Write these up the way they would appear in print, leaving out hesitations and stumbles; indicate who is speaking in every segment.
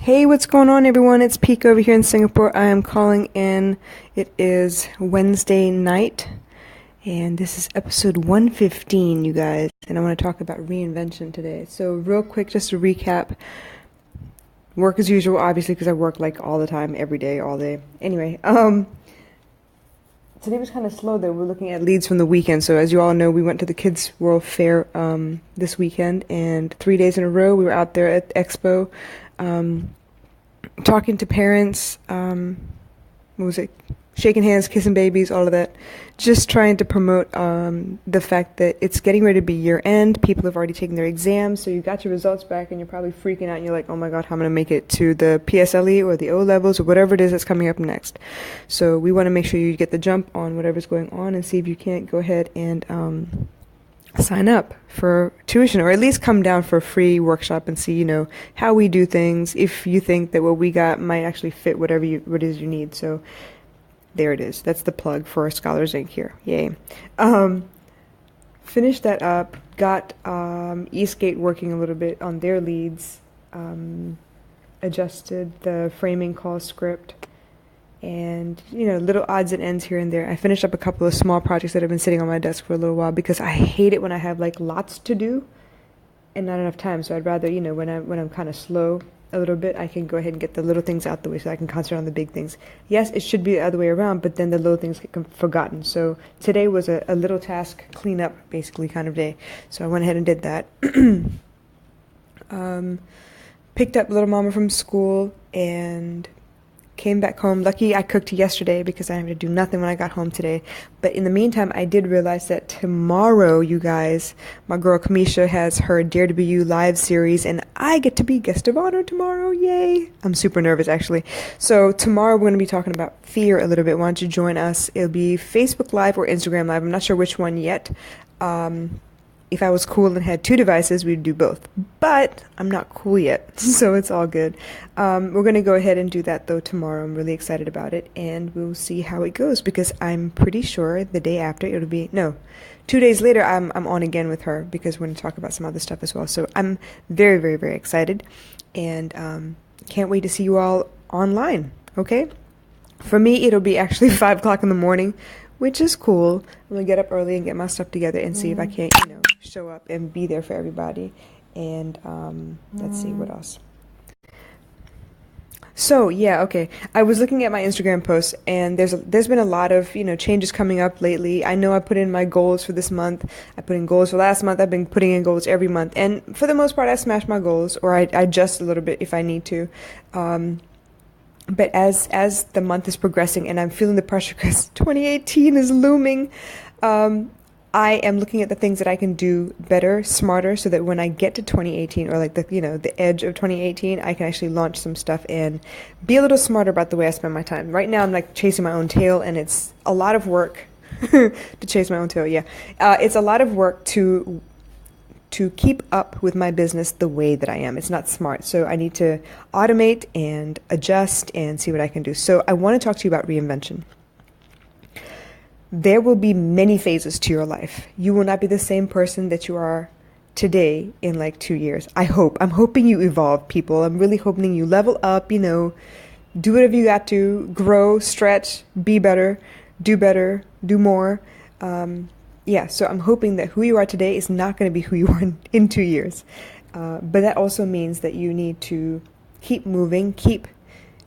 Speaker 1: Hey, what's going on, everyone? It's Peek over here in Singapore. I am calling in. It is Wednesday night, and this is episode 115, you guys. And I want to talk about reinvention today. So, real quick, just to recap, work as usual, obviously, because I work like all the time, every day, all day. Anyway, today was kind of slow though. We're looking at leads from the weekend. So as you all know, we went to the Kids World Fair this weekend, and 3 days in a row we were out there at Expo, talking to parents. What was it? Shaking hands, kissing babies, all of that. Just trying to promote the fact that it's getting ready to be year end. People have already taken their exams, so you got your results back, and you're probably freaking out. And you're like, "Oh my God, how am I gonna make it to the PSLE or the O levels or whatever it is that's coming up next?" So we want to make sure you get the jump on whatever's going on, and see if you can't go ahead and sign up for tuition, or at least come down for a free workshop and see, how we do things. If you think that what we got might actually fit what it is you need, so. There it is. That's the plug for Scholars Inc. here. Yay. Finished that up. Got Eastgate working a little bit on their leads. Adjusted the framing call script. And, little odds and ends here and there. I finished up a couple of small projects that have been sitting on my desk for a little while, because I hate it when I have lots to do and not enough time. So I'd rather, when I'm kind of slow a little bit, I can go ahead and get the little things out the way so I can concentrate on the big things. Yes, it should be the other way around, but then the little things get forgotten. So today was a little task cleanup, basically, kind of day. So I went ahead and did that. Picked up little mama from school and came back home. Lucky I cooked yesterday because I didn't have to do nothing when I got home today. But in the meantime, I did realize that tomorrow, you guys, my girl Kamisha has her Dare to Be You live series, and I get to be guest of honor tomorrow. Yay! I'm super nervous, actually. So tomorrow we're going to be talking about fear a little bit. Why don't you join us? It'll be Facebook Live or Instagram Live. I'm not sure which one yet. If I was cool and had two devices, we'd do both. But I'm not cool yet, so it's all good. We're going to go ahead and do that, though, tomorrow. I'm really excited about it, and we'll see how it goes, because I'm pretty sure the day after it'll be... No, 2 days later, I'm on again with her, because we're going to talk about some other stuff as well. So I'm very, very, very excited, and can't wait to see you all online, okay? For me, it'll be actually 5 o'clock in the morning, which is cool. I'm going to get up early and get my stuff together and see if I can't, show up and be there for everybody. And let's see, what else? So, yeah, okay. I was looking at my Instagram posts, and there's been a lot of, changes coming up lately. I know I put in my goals for this month. I put in goals for last month. I've been putting in goals every month. And for the most part, I smash my goals, or I adjust a little bit if I need to. But as the month is progressing, and I'm feeling the pressure because 2018 is looming, I am looking at the things that I can do better, smarter, so that when I get to 2018, or the edge of 2018, I can actually launch some stuff and be a little smarter about the way I spend my time. Right now, I'm chasing my own tail, and it's a lot of work to chase my own tail. Yeah, it's a lot of work to keep up with my business the way that I am. It's not smart. So I need to automate and adjust and see what I can do. So I want to talk to you about reinvention. There will be many phases to your life. You will not be the same person that you are today in 2 years. I hope. I'm hoping you evolve, people. I'm really hoping you level up, do whatever you got to, grow, stretch, be better, do more. So I'm hoping that who you are today is not going to be who you are in 2 years. But that also means that you need to keep moving, keep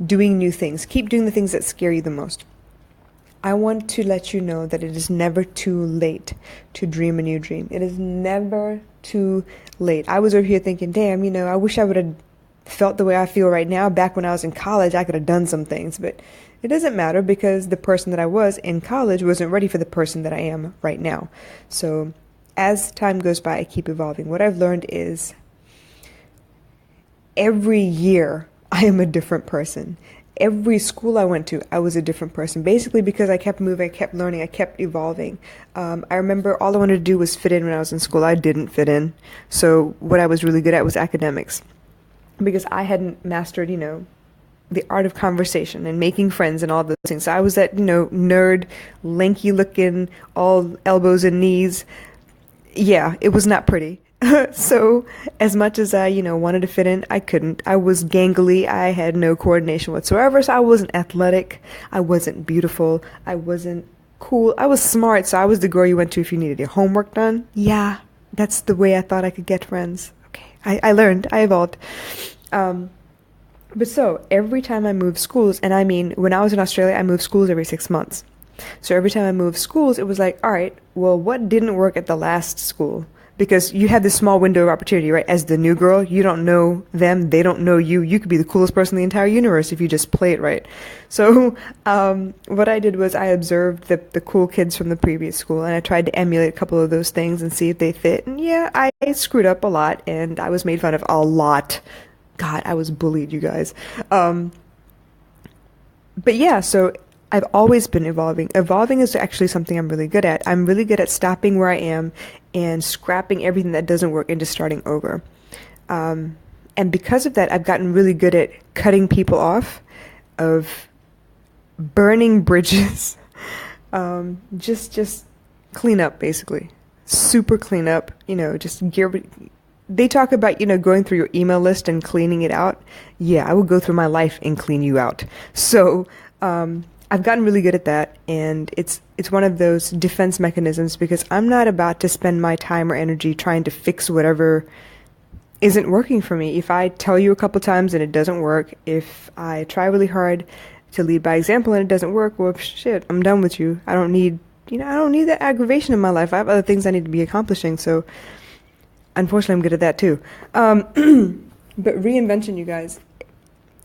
Speaker 1: doing new things, keep doing the things that scare you the most. I want to let you know that it is never too late to dream a new dream. It is never too late. I was over here thinking, damn, I wish I would have felt the way I feel right now. Back when I was in college, I could have done some things, but it doesn't matter, because the person that I was in college wasn't ready for the person that I am right now. So as time goes by, I keep evolving. What I've learned is every year I am a different person. Every school I went to, I was a different person, basically because I kept moving, I kept learning, I kept evolving. I remember all I wanted to do was fit in when I was in school. I didn't fit in. So what I was really good at was academics, because I hadn't mastered, the art of conversation and making friends and all those things. So I was that, nerd, lanky looking, all elbows and knees. Yeah, it was not pretty. So, as much as I, wanted to fit in, I couldn't. I was gangly. I had no coordination whatsoever. So I wasn't athletic. I wasn't beautiful. I wasn't cool. I was smart. So I was the girl you went to if you needed your homework done. Yeah, that's the way I thought I could get friends. Okay, I learned. I evolved. Um, but so every time I moved schools, and I mean, when I was in Australia, I moved schools every 6 months. So every time I moved schools, it was like, all right, well, what didn't work at the last school? Because you have this small window of opportunity, right? As the new girl, you don't know them, they don't know you. You could be the coolest person in the entire universe if you just play it right. So what I did was I observed the cool kids from the previous school, and I tried to emulate a couple of those things and see if they fit. And yeah, I screwed up a lot, and I was made fun of a lot. God, I was bullied, you guys. But yeah, so I've always been evolving. Evolving is actually something I'm really good at. I'm really good at stopping where I am and scrapping everything that doesn't work and just starting over. And because of that, I've gotten really good at cutting people off, of burning bridges, just clean up, basically. Super clean up, just they talk about, going through your email list and cleaning it out. Yeah, I will go through my life and clean you out. So, I've gotten really good at that, and it's one of those defense mechanisms because I'm not about to spend my time or energy trying to fix whatever isn't working for me. If I tell you a couple times and it doesn't work, if I try really hard to lead by example and it doesn't work, well, shit, I'm done with you. I don't need that aggravation in my life. I have other things I need to be accomplishing, so unfortunately I'm good at that too. But reinvention, you guys.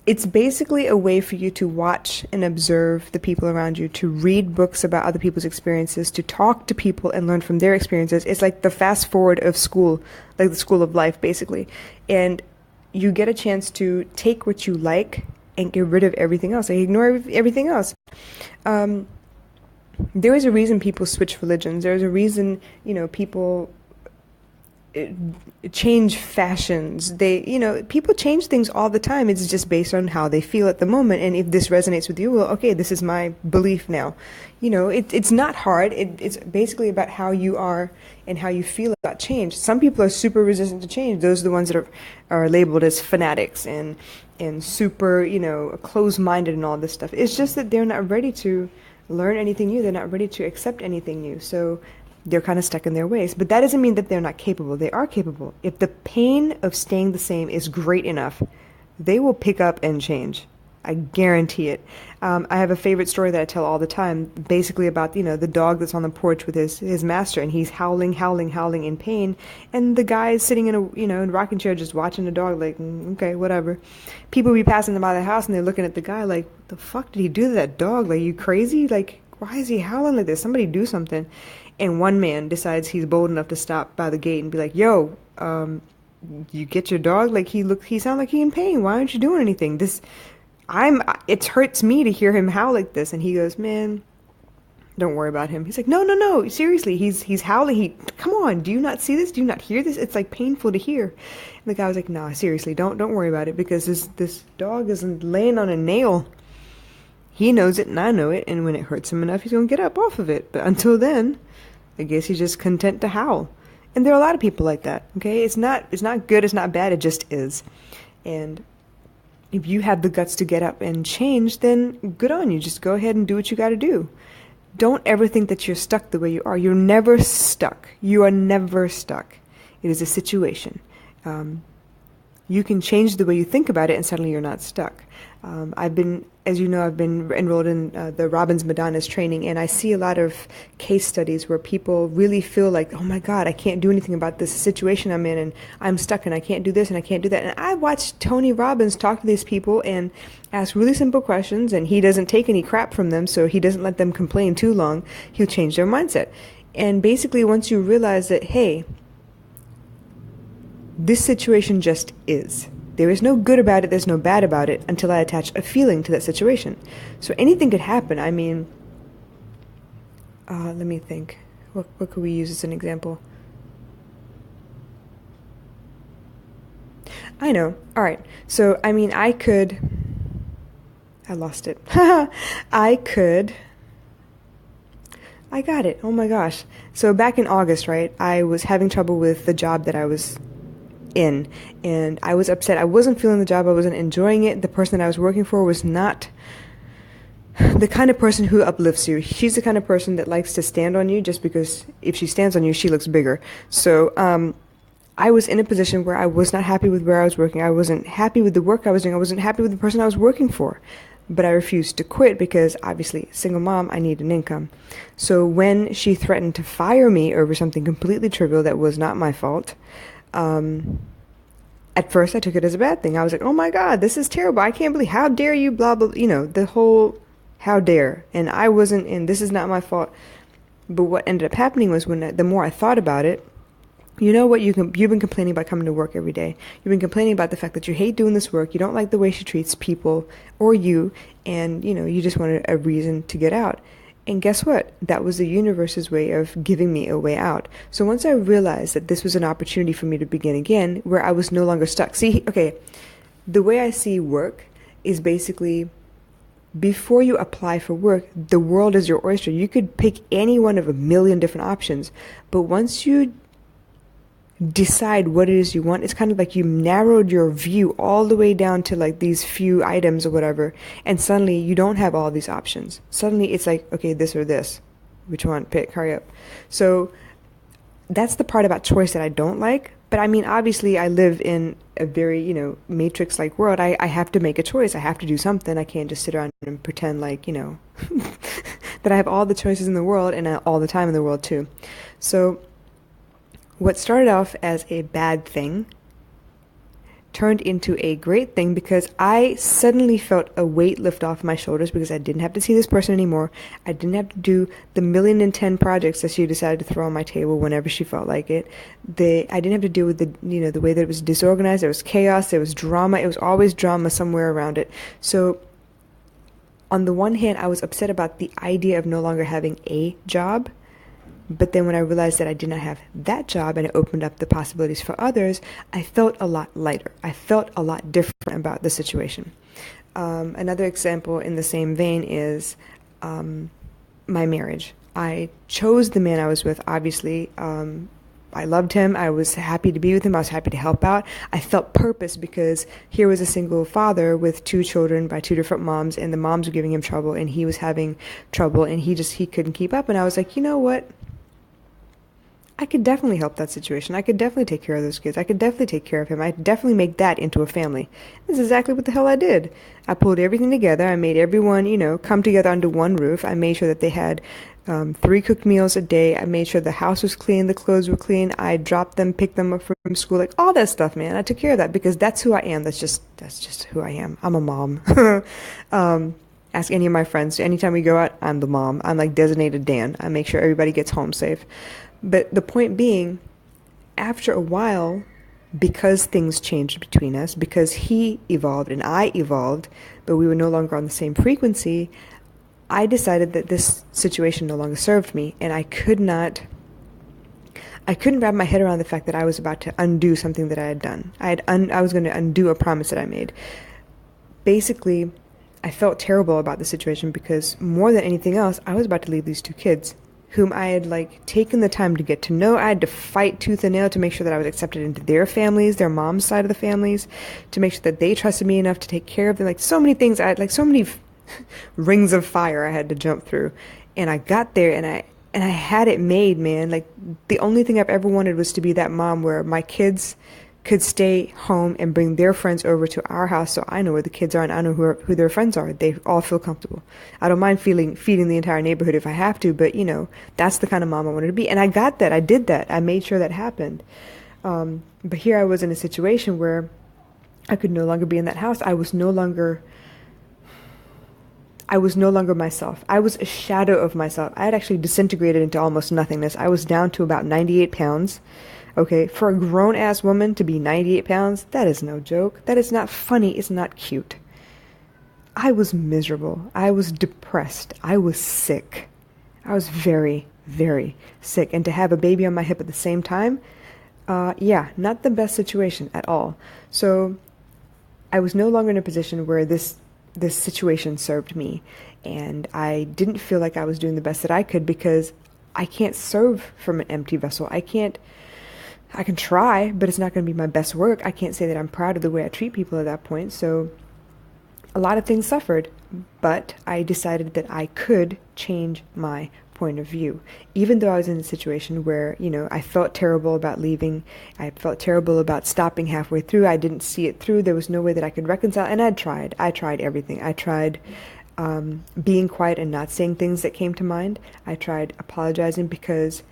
Speaker 1: It's basically a way for you to watch and observe the people around you, to read books about other people's experiences, to talk to people and learn from their experiences. It's like the fast forward of school, like the school of life, basically. And you get a chance to take what you like and get rid of everything else. Like ignore everything else. There is a reason people switch religions. There's a reason, people change fashions. People change things all the time. It's just based on how they feel at the moment. And if this resonates with you, well, okay, this is my belief now. It's not hard. It's basically about how you are and how you feel about change. Some people are super resistant to change. Those are the ones that are labeled as fanatics and super, closed-minded and all this stuff. It's just that they're not ready to learn anything new. They're not ready to accept anything new. So they're kind of stuck in their ways. But that doesn't mean that they're not capable. They are capable. If the pain of staying the same is great enough, they will pick up and change. I guarantee it. I have a favorite story that I tell all the time, basically about, the dog that's on the porch with his master, and he's howling in pain, and the guy is sitting in in a rocking chair just watching the dog like, okay, whatever. People be passing them by the house, and they're looking at the guy like, what the fuck did he do to that dog? Like, you crazy? Like, why is he howling like this? Somebody do something. And one man decides he's bold enough to stop by the gate and be like, yo, you get your dog? Like, he sounds like he in pain. Why aren't you doing anything? It hurts me to hear him howl like this. And he goes, man, don't worry about him. He's like, no, seriously, he's howling. Come on, do you not see this? Do you not hear this? It's like painful to hear. And the guy was like, nah, seriously, don't worry about it, because this dog isn't laying on a nail. He knows it and I know it, and when it hurts him enough, he's gonna get up off of it. But until then, I guess he's just content to howl. And there are a lot of people like that, okay? It's not good, it's not bad, it just is. And if you have the guts to get up and change, then good on you. Just go ahead and do what you gotta do. Don't ever think that you're stuck the way you are. You're never stuck. You are never stuck. It is a situation. You can change the way you think about it, and suddenly you're not stuck. I've been enrolled in the Robbins Madonna's training, and I see a lot of case studies where people really feel like, oh my God, I can't do anything about this situation I'm in, and I'm stuck, and I can't do this, and I can't do that. And I watched Tony Robbins talk to these people and ask really simple questions, and he doesn't take any crap from them, so he doesn't let them complain too long. He'll change their mindset. And basically, once you realize that, hey, this situation just is. There is no good about it, there's no bad about it, until I attach a feeling to that situation. So anything could happen. I mean, let me think. What could we use as an example? I know. All right. So, I mean, I lost it. I could I got it. Oh my gosh. So back in August, right, I was having trouble with the job that I was in, and I was upset. I wasn't feeling the job. I wasn't enjoying it. The person that I was working for was not the kind of person who uplifts you. She's the kind of person that likes to stand on you just because if she stands on you, she looks bigger. So I was in a position where I was not happy with where I was working. I wasn't happy with the work I was doing. I wasn't happy with the person I was working for. But I refused to quit because obviously, single mom, I need an income. So when she threatened to fire me over something completely trivial that was not my fault, at first I took it as a bad thing. I was like, oh my God, this is terrible. I can't believe, how dare you, blah, blah, the whole how dare. And I wasn't in, this is not my fault. But what ended up happening was the more I thought about it, you know what, you've been complaining about coming to work every day. You've been complaining about the fact that you hate doing this work. You don't like the way she treats people or you. And, you just wanted a reason to get out. And guess what? That was the universe's way of giving me a way out. So once I realized that this was an opportunity for me to begin again, where I was no longer stuck. See, okay, the way I see work is basically, before you apply for work, the world is your oyster. You could pick any one of a million different options. But once you decide what it is you want, it's kind of like you narrowed your view all the way down to like these few items or whatever, and suddenly you don't have all these options. Suddenly it's like, okay, this or this, which one? Pick, hurry up. So that's the part about choice that I don't like. But I mean, obviously I live in a very, matrix like world. I have to make a choice. I have to do something. I can't just sit around and pretend like, that I have all the choices in the world and all the time in the world too. So what started off as a bad thing turned into a great thing because I suddenly felt a weight lift off my shoulders because I didn't have to see this person anymore. I didn't have to do the 1,000,010 projects that she decided to throw on my table whenever she felt like it. I didn't have to deal with the way that it was disorganized. There was chaos. There was drama. It was always drama somewhere around it. So on the one hand, I was upset about the idea of no longer having a job. But then when I realized that I did not have that job and it opened up the possibilities for others, I felt a lot lighter. I felt a lot different about the situation. Another example in the same vein is my marriage. I chose the man I was with, obviously. I loved him. I was happy to be with him. I was happy to help out. I felt purpose because here was a single father with 2 children by 2 different moms, and the moms were giving him trouble, and he was having trouble, and he couldn't keep up. And I was like, you know what? I could definitely help that situation. I could definitely take care of those kids. I could definitely take care of him. I'd definitely make that into a family. This is exactly what the hell I did. I pulled everything together. I made everyone, come together under one roof. I made sure that they had 3 cooked meals a day. I made sure the house was clean, the clothes were clean. I dropped them, picked them up from school, like all that stuff, man. I took care of that because that's who I am. That's just who I am. I'm a mom. Ask any of my friends. Anytime we go out, I'm the mom. I'm like designated Dan. I make sure everybody gets home safe. But the point being, after a while, because things changed between us, because he evolved and I evolved, but we were no longer on the same frequency, I decided that this situation no longer served me, and I couldn't wrap my head around the fact that I was about to undo something that I had done. I was going to undo a promise that I made. Basically, I felt terrible about the situation because more than anything else, I was about to leave these 2 kids whom I had taken the time to get to know. I had to fight tooth and nail to make sure that I was accepted into their families, their mom's side of the families, to make sure that they trusted me enough to take care of them. So many things, I had so many rings of fire I had to jump through. And I got there and I had it made, man. The only thing I've ever wanted was to be that mom where my kids could stay home and bring their friends over to our house so I know where the kids are and I know who their friends are. They all feel comfortable. I don't mind feeding the entire neighborhood if I have to, but that's the kind of mom I wanted to be. And I got that. I did that. I made sure that happened. But here I was in a situation where I could no longer be in that house. I was no longer myself. I was a shadow of myself. I had actually disintegrated into almost nothingness. I was down to about 98 pounds. Okay, for a grown-ass woman to be 98 pounds, that is no joke. That is not funny. It's not cute. I was miserable. I was depressed. I was sick. I was very, very sick. And to have a baby on my hip at the same time, not the best situation at all. So I was no longer in a position where this this situation served me, and I didn't feel like I was doing the best that I could, because I can't serve from an empty vessel. I can try, but it's not going to be my best work. I can't say that I'm proud of the way I treat people at that point. So a lot of things suffered, but I decided that I could change my point of view. Even though I was in a situation where, I felt terrible about leaving, I felt terrible about stopping halfway through, I didn't see it through, there was no way that I could reconcile, and I tried everything. I tried being quiet and not saying things that came to mind. I tried apologizing, because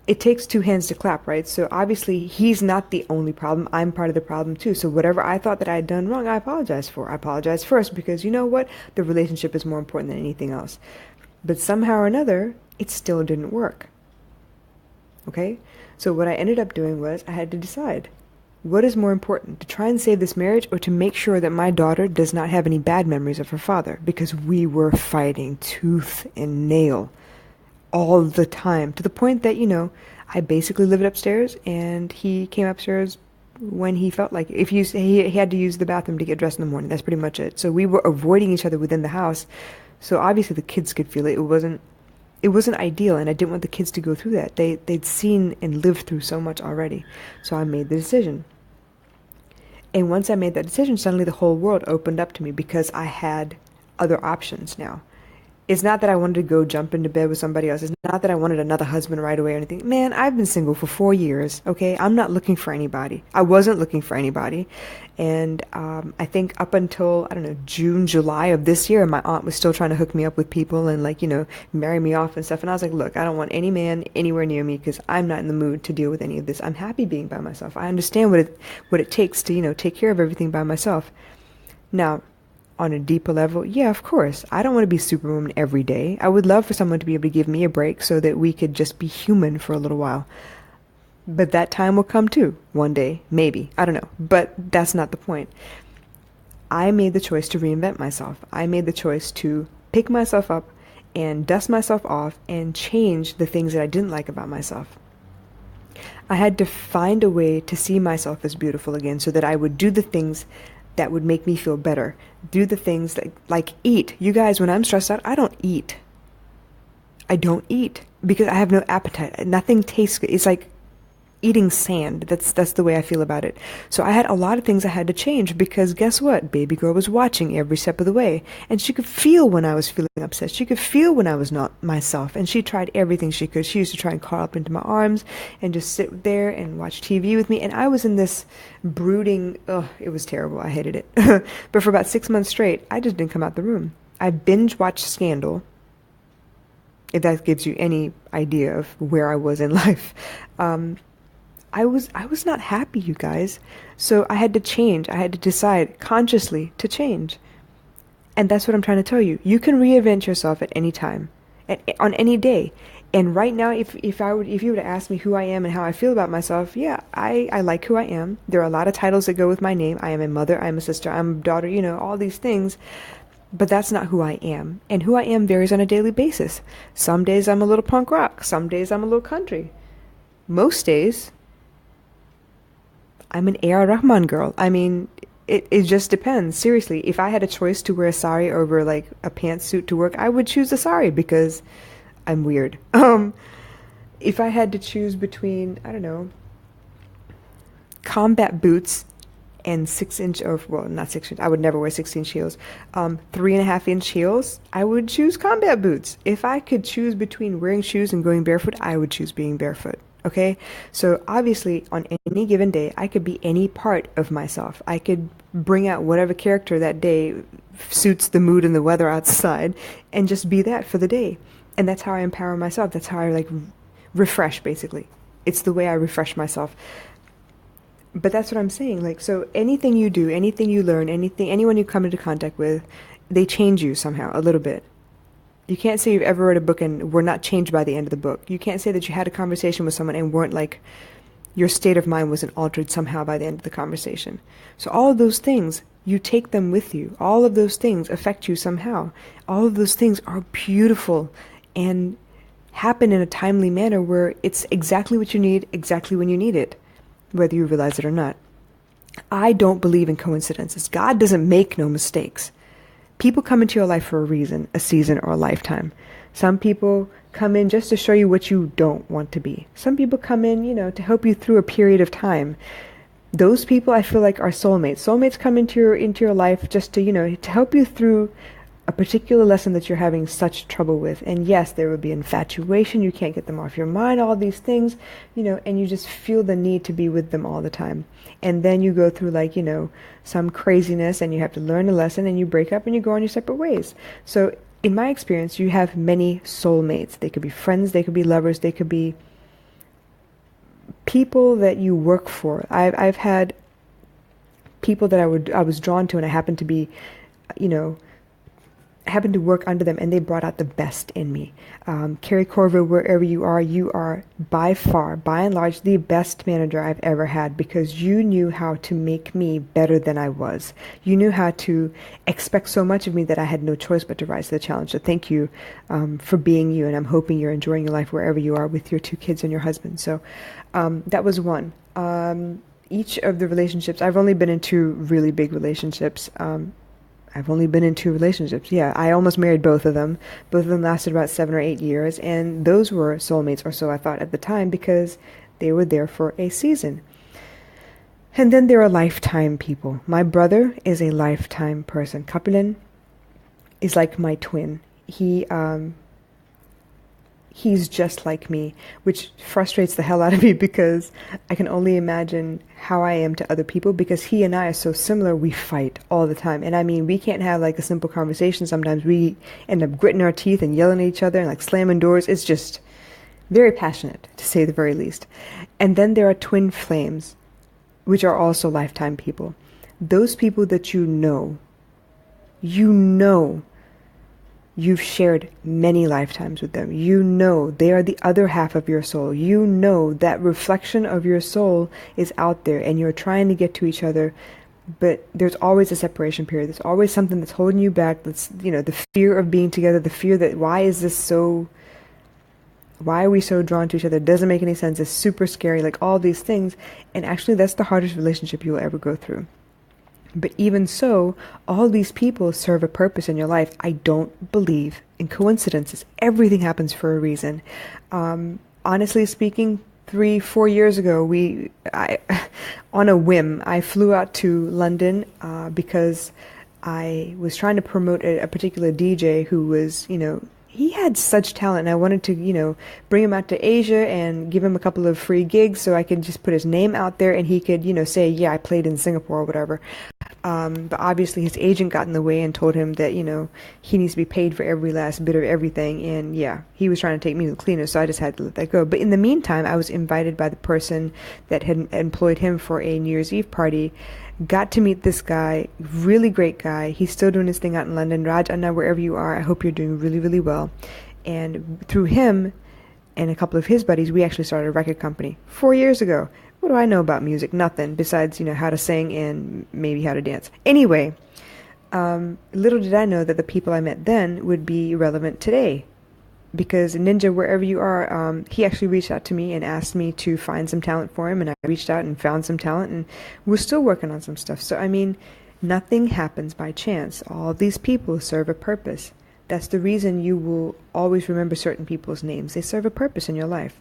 Speaker 1: it takes two hands to clap, right? So obviously he's not the only problem. I'm part of the problem too. So whatever I thought that I had done wrong, I apologize for. I apologize first, because you know what? The relationship is more important than anything else. But somehow or another, it still didn't work. Okay? So what I ended up doing was I had to decide, what is more important, to try and save this marriage, or to make sure that my daughter does not have any bad memories of her father? Because we were fighting tooth and nail all the time, to the point that, I basically lived upstairs, and he came upstairs when he felt like it. If he had to use the bathroom to get dressed in the morning, that's pretty much it. So we were avoiding each other within the house. So obviously the kids could feel it. It wasn't ideal, and I didn't want the kids to go through that. They'd seen and lived through so much already. So I made the decision. And once I made that decision, suddenly the whole world opened up to me, because I had other options now. It's not that I wanted to go jump into bed with somebody else. It's not that I wanted another husband right away or anything. Man, I've been single for 4 years, okay? I'm not looking for anybody. I wasn't looking for anybody. And I think up until, June, July of this year, my aunt was still trying to hook me up with people and, marry me off and stuff. And I was like, look, I don't want any man anywhere near me, because I'm not in the mood to deal with any of this. I'm happy being by myself. I understand what it takes to, take care of everything by myself. Now, on a deeper level, yeah, of course, I don't want to be Superwoman every day. I would love for someone to be able to give me a break so that we could just be human for a little while. But that time will come too, one day, maybe. I don't know. But that's not the point. I made the choice to reinvent myself. I made the choice to pick myself up and dust myself off and change the things that I didn't like about myself. I had to find a way to see myself as beautiful again, so that I would do the things that would make me feel better. Do the things like eat. You guys, when I'm stressed out, I don't eat. I don't eat because I have no appetite. Nothing tastes good. It's like eating sand. That's the way I feel about it. So I had a lot of things I had to change, because guess what? Baby girl was watching every step of the way, and she could feel when I was feeling upset. She could feel when I was not myself, and she tried everything she could. She used to try and crawl up into my arms and just sit there and watch TV with me, and I was in this brooding, it was terrible. I hated it. But for about 6 months straight, I just didn't come out the room. I binge watched Scandal, if that gives you any idea of where I was in life. I was not happy, you guys. So I had to change. I had to decide consciously to change. And that's what I'm trying to tell you. You can reinvent yourself at any time, on any day. And right now, if you were to ask me who I am and how I feel about myself, yeah, I like who I am. There are a lot of titles that go with my name. I am a mother, I'm a sister, I'm a daughter, all these things. But that's not who I am. And who I am varies on a daily basis. Some days I'm a little punk rock. Some days I'm a little country. Most days, I'm an A.R. Rahman girl. I mean, it just depends. Seriously, if I had a choice to wear a sari over like a pantsuit to work, I would choose a sari, because I'm weird. If I had to choose between, I don't know, combat boots and 6-inch, or well, not 6-inch, I would never wear 16-inch heels, 3.5-inch heels, I would choose combat boots. If I could choose between wearing shoes and going barefoot, I would choose being barefoot. Okay, so obviously on any given day, I could be any part of myself. I could bring out whatever character that day suits the mood and the weather outside, and just be that for the day. And that's how I empower myself. That's how I refresh, basically. It's the way I refresh myself. But that's what I'm saying. So anything you do, anything you learn, anyone you come into contact with, they change you somehow a little bit. You can't say you've ever read a book and were not changed by the end of the book. You can't say that you had a conversation with someone and weren't your state of mind wasn't altered somehow by the end of the conversation. So all of those things, you take them with you. All of those things affect you somehow. All of those things are beautiful and happen in a timely manner where it's exactly what you need, exactly when you need it, whether you realize it or not. I don't believe in coincidences. God doesn't make no mistakes. People come into your life for a reason, a season, or a lifetime. Some people come in just to show you what you don't want to be. Some people come in, to help you through a period of time. Those people I feel like are soulmates. Soulmates come into your life just to help you through a particular lesson that you're having such trouble with. And yes, there will be infatuation. You can't get them off your mind, all these things, and you just feel the need to be with them all the time. And then you go through some craziness and you have to learn a lesson and you break up and you go on your separate ways. So in my experience, you have many soulmates. They could be friends, they could be lovers, they could be people that you work for. I've had people that I was drawn to, and I happened to be, happened to work under them, and they brought out the best in me. Carrie Corver, wherever you are by far, by and large, the best manager I've ever had, because you knew how to make me better than I was. You knew how to expect so much of me that I had no choice but to rise to the challenge. So thank you for being you, and I'm hoping you're enjoying your life wherever you are with your 2 kids and your husband. So that was one. Each of the relationships, I've only been in 2 really big relationships. I've only been in 2 relationships. Yeah, I almost married both of them. Both of them lasted about 7 or 8 years, and those were soulmates, or so I thought at the time, because they were there for a season. And then there are lifetime people. My brother is a lifetime person. Kapilan is like my twin. He's just like me, which frustrates the hell out of me, because I can only imagine how I am to other people, because he and I are so similar. We fight all the time. And I mean, we can't have a simple conversation. Sometimes we end up gritting our teeth and yelling at each other and slamming doors. It's just very passionate, to say the very least. And then there are twin flames, which are also lifetime people. Those people that you've shared many lifetimes with them. They are the other half of your soul. That reflection of your soul is out there, and you're trying to get to each other, but there's always a separation period. There's always something that's holding you back. That's, the fear of being together, the fear that why are we so drawn to each other? It doesn't make any sense. It's super scary, all these things. And actually, that's the hardest relationship you'll ever go through. But even so, all these people serve a purpose in your life. I don't believe in coincidences. Everything happens for a reason. Honestly speaking, 3-4 years ago, on a whim, I flew out to London because I was trying to promote a particular DJ who was, he had such talent, and I wanted to, bring him out to Asia and give him a couple of free gigs so I could just put his name out there and he could, say, yeah, I played in Singapore or whatever. But obviously his agent got in the way and told him that, he needs to be paid for every last bit of everything. And yeah, he was trying to take me to the cleaner, so I just had to let that go. But in the meantime, I was invited by the person that had employed him for a New Year's Eve party. Got to meet this guy, really great guy. He's still doing his thing out in London. Raj, Anna, wherever you are, I hope you're doing really, really well. And through him and a couple of his buddies, we actually started a record company 4 years ago. What do I know about music? Nothing, besides, how to sing and maybe how to dance. Anyway, little did I know that the people I met then would be relevant today. Because Ninja, wherever you are, he actually reached out to me and asked me to find some talent for him, and I reached out and found some talent, and we're still working on some stuff. So, I mean, nothing happens by chance. All these people serve a purpose. That's the reason you will always remember certain people's names. They serve a purpose in your life.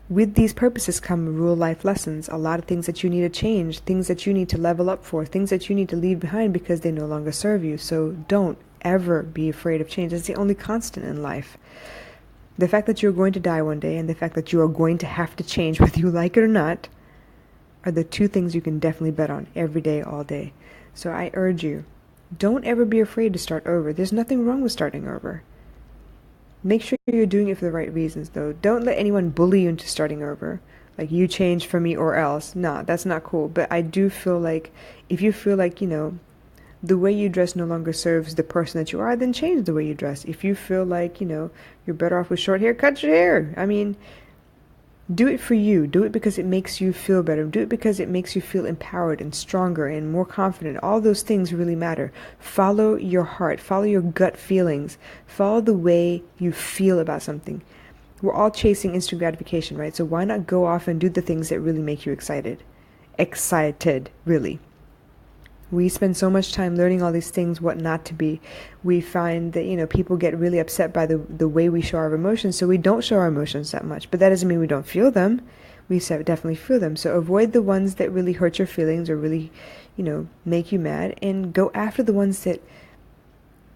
Speaker 1: With these purposes come real life lessons, a lot of things that you need to change, things that you need to level up for, things that you need to leave behind because they no longer serve you. So don't ever be afraid of change. It's the only constant in life. The fact that you're going to die one day and the fact that you are going to have to change whether you like it or not are the 2 things you can definitely bet on every day, all day. So I urge you, don't ever be afraid to start over. There's nothing wrong with starting over. Make sure you're doing it for the right reasons, though. Don't let anyone bully you into starting over. You change for me or else. Nah, that's not cool. But I do feel like if you feel like, the way you dress no longer serves the person that you are, then change the way you dress. If you feel like, you're better off with short hair, cut your hair. I mean, do it for you. Do it because it makes you feel better. Do it because it makes you feel empowered and stronger and more confident. All those things really matter. Follow your heart. Follow your gut feelings. Follow the way you feel about something. We're all chasing instant gratification, right? So why not go off and do the things that really make you excited? Excited, really. We spend so much time learning all these things, what not to be. We find that, people get really upset by the way we show our emotions, so we don't show our emotions that much. But that doesn't mean we don't feel them. We definitely feel them. So avoid the ones that really hurt your feelings or really, make you mad, and go after the ones that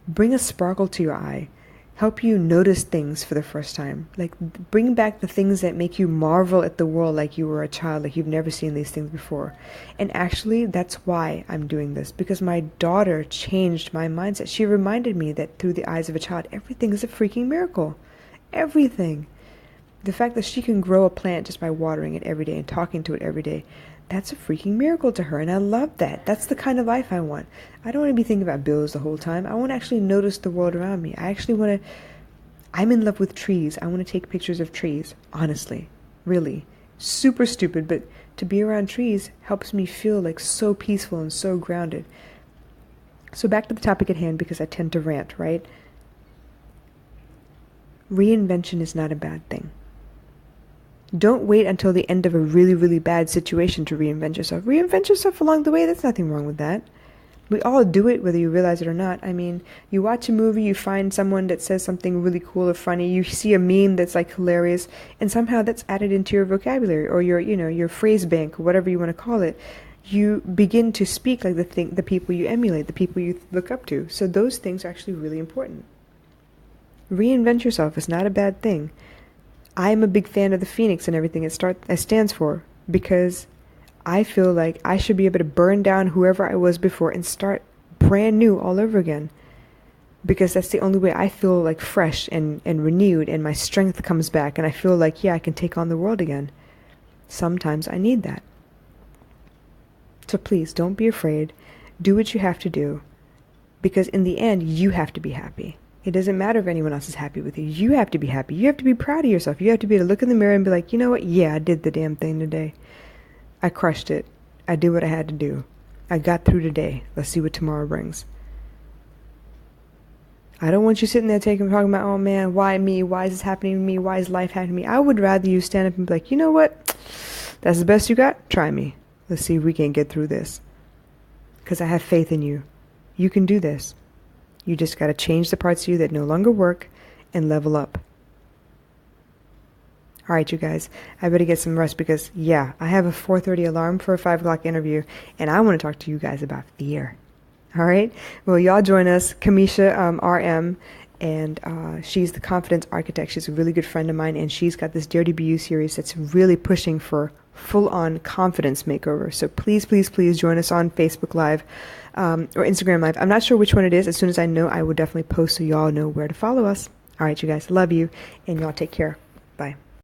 Speaker 1: bring a sparkle to your eye. Help you notice things for the first time. Like, bring back the things that make you marvel at the world like you were a child, like you've never seen these things before. And actually, that's why I'm doing this, because my daughter changed my mindset. She reminded me that through the eyes of a child, everything is a freaking miracle. Everything. The fact that she can grow a plant just by watering it every day and talking to it every day, that's a freaking miracle to her, and I love that. That's the kind of life I want. I don't want to be thinking about bills the whole time. I want to actually notice the world around me. I'm in love with trees. I want to take pictures of trees, honestly, really. Super stupid, but to be around trees helps me feel like so peaceful and so grounded. So back to the topic at hand, because I tend to rant, right? Reinvention is not a bad thing. Don't wait until the end of a really, really bad situation to reinvent yourself. Reinvent yourself along the way. There's nothing wrong with that. We all do it, whether you realize it or not. I mean, you watch a movie, you find someone that says something really cool or funny, you see a meme that's like hilarious, and somehow that's added into your vocabulary or your phrase bank, or whatever you want to call it. You begin to speak like the people you emulate, the people you look up to. So those things are actually really important. Reinvent yourself is not a bad thing. I'm a big fan of the phoenix and everything it stands for, because I feel like I should be able to burn down whoever I was before and start brand new all over again. Because that's the only way I feel like fresh and renewed, and my strength comes back, and I feel like, I can take on the world again. Sometimes I need that. So please, don't be afraid. Do what you have to do. Because in the end, you have to be happy. It doesn't matter if anyone else is happy with you. You have to be happy. You have to be proud of yourself. You have to be able to look in the mirror and be like, you know what? Yeah, I did the damn thing today. I crushed it. I did what I had to do. I got through today. Let's see what tomorrow brings. I don't want you sitting there talking about, oh man, why me? Why is this happening to me? Why is life happening to me? I would rather you stand up and be like, you know what? That's the best you got? Try me. Let's see if we can get through this. Because I have faith in you. You can do this. You just got to change the parts of you that no longer work and level up. All right, you guys, I better get some rest because, I have a 4:30 alarm for a 5 o'clock interview, and I want to talk to you guys about fear. All right? Well, y'all join us, Kamisha RM, and she's the confidence architect. She's a really good friend of mine, and she's got this Dare to Be You series that's really pushing for full-on confidence makeover. So please, please, please join us on Facebook Live or Instagram Live. I'm not sure which one it is. As soon as I know, I will definitely post so y'all know where to follow us. All right, you guys, love you, and y'all take care.